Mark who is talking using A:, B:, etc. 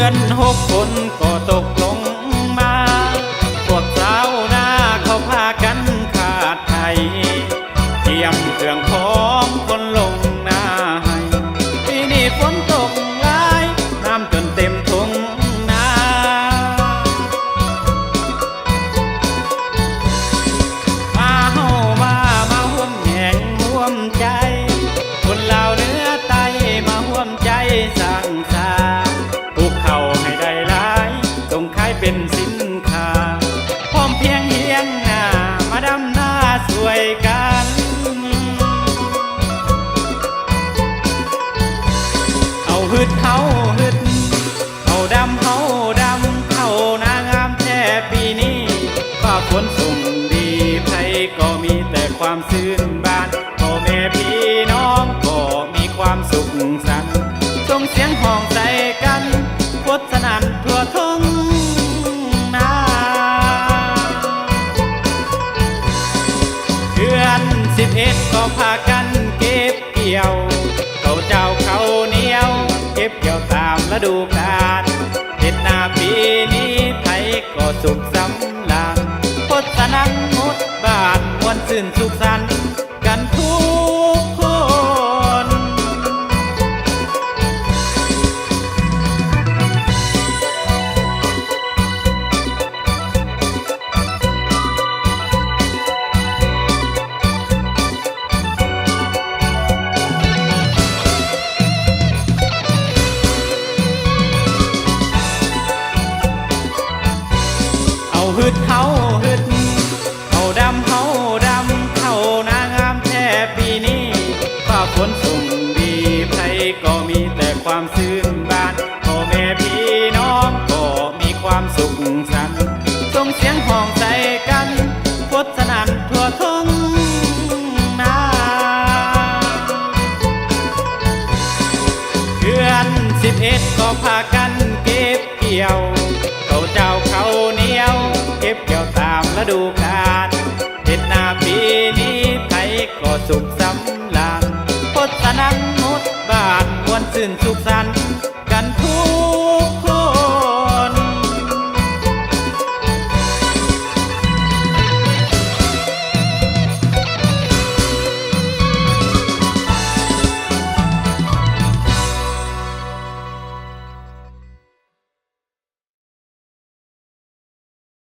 A: อน6 คนก็ตกลงมาพวกสาวนาเขาพากันขาดไทยเตรียมเครื่องของคนลงนาให้ปีนี้ฝนตกหลายน้ำจนเต็มทุ่งนามาเฮามาห่วมแห่งห่วมใจคนลาวเหนือใต้มาห่วมใจสร้างสรรค์ปลูกข้าวให้ได้หลายส่งขายเป็นสินค้าพร้อมเพียงเฮียงหน้ามาดำหน้าสวยกันเอาฮึดเฮาฮึดเอาดำเฮาดำเข้านางามแท้ปีนี้ฟ้าฝนส่งดีใครก็มีแต่ความซื่นบานพ่อแม่พี่น้องก็มีความสุขสันต์ส่งเสียงห้องใส่กันพดสนั่นทั่วทุ่งนาเดือน11ก็พากันเก็บเกี่ยวเขาเจ้าเขาเหนียวเก็บเกี่ยวตามฤดูกาลเห็ดนาปีนี้ไทยก็สุขสำราญพดสนั่นหมดบ้านมวลซื่นสุขสันต์กันทุกคนเอาฮึดเฮาฮึดเอาดำเฮาดำเข้านางามแท้ปีนี้ฟ้าฝนส่งดีใครก็มีแต่ความซื่นบานพ่อแม่พี่น้องก็มีความสุขสันต์ส่งเสียงห้องใส่กันพดสนั่นทั่วทุ่งนาเดือน11ก็พากันเก็บเกี่ยวเขาเจ้าเขาเหนียวเก็บเกี่ยวตามฤดูกาลเห็ดนาปีนี้ไทยก็สุขสำราญพดสนั่นหมดบ้านมวลซื่นสุขสันต์